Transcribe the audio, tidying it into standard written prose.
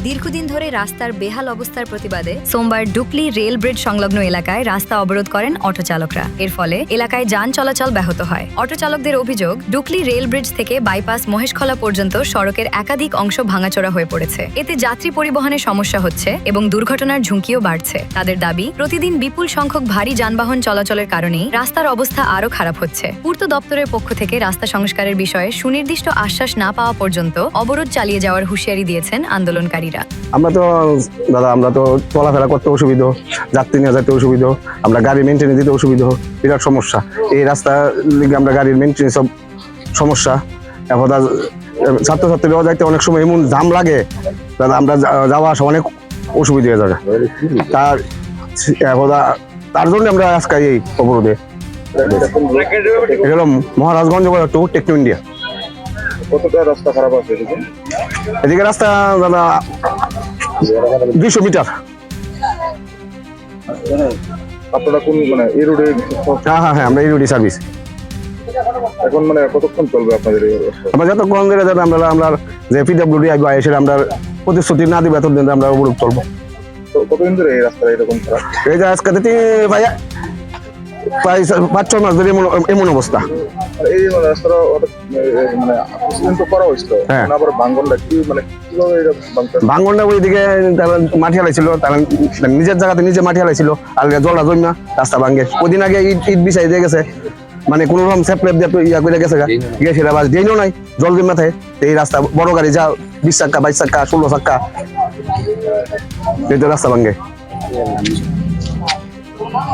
দীর্ঘদিন ধরে রাস্তার বেহাল অবস্থার প্রতিবাদে সোমবার ডুকলি রেল ব্রিজ সংলগ্ন এলাকায় রাস্তা অবরোধ করেন অটো চালকরা। এর ফলে এলাকায় যান চলাচল ব্যাহত হয়। অটো চালকদের অভিযোগ, ডুকলি রেল ব্রিজ থেকে বাইপাস মহেশখলা পর্যন্ত সড়কের একাধিক অংশ ভাঙাচোরা হয়ে পড়েছে। এতে যাত্রী পরিবহনের সমস্যা হচ্ছে এবং দুর্ঘটনার ঝুঁকিও বাড়ছে। তাদের দাবি, প্রতিদিন বিপুল সংখ্যক ভারী যানবাহন চলাচলের কারণেই রাস্তার অবস্থা আরও খারাপ হচ্ছে। পূর্ত দপ্তরের পক্ষ থেকে রাস্তা সংস্কারের বিষয়ে সুনির্দিষ্ট আশ্বাস না পাওয়া পর্যন্ত অবরোধ চালিয়ে যাওয়ার হুঁশিয়ারি দিয়েছেন আন্দোলনকারীরা। আমরা তো চলাফেরা করতে অসুবিধা, যাত্রী নিয়ে যেতে অসুবিধা, আমরা গাড়ি মেনটেনে দিতে অসুবিধা, বিরাট সমস্যা। এই রাস্তা লিগে আমরা গাড়ির মেনটেনে সব সমস্যা। এখন ছাত্রছাত্রীরাও যাইতে অনেক সময় এমন জাম লাগে, আমরা যাওয়া আসা অনেক অসুবিধা হয়ে যাবে। তার জন্য আমরা আজকে এই অবরোধে গেলাম। Maharajganj to Techno India. কতটা রাস্তা খারাপ আছে এদিকে? রাস্তা দাদা 200 মিটার। আপনারা কোন মানে এই রোডে? হ্যাঁ, আমরা এই রোডে সার্ভিস। এখন মানে কতক্ষণ চলবে আপনাদের এই রাস্তা? আমরা যতক্ষণ ধরে আমরা যে পিডব্লিউডি আইব এসে আমরা প্রতিশ্রুতি না দিব এতদিন আমরা অবরোধ চলবো। তো কতদিন ধরে এই রাস্তা এরকম খারাপ? এই যে আজকে ভাইয়া প্রায় 5-6 মাস ধরে এমন অবস্থা। এই রাস্তাটা মানে তো করা হয়েছিল, আবার ভাঙ্গনটা কি মানে কিভাবে ভাঙ্গনটা ওইদিকে মাটি হালাইছিল, তারা নিজের জায়গাতে নিজে মাটি হালাইছিল, আর জলটা জমা রাস্তা ভাঙ্গে। ওইদিন আগে ইট বিছাই দিয়ে গেছে, মানে কোন রকম সেপলেপ দিয়ে ইয়া করে গেছে সেটা বাস ড্রেনও নাই, জল জমা থাকে। এই রাস্তা বড় গাড়ি যা 20 চাক্কা 22 চাক্কা 16 চাক্কা এই তো রাস্তা ভাঙ্গে।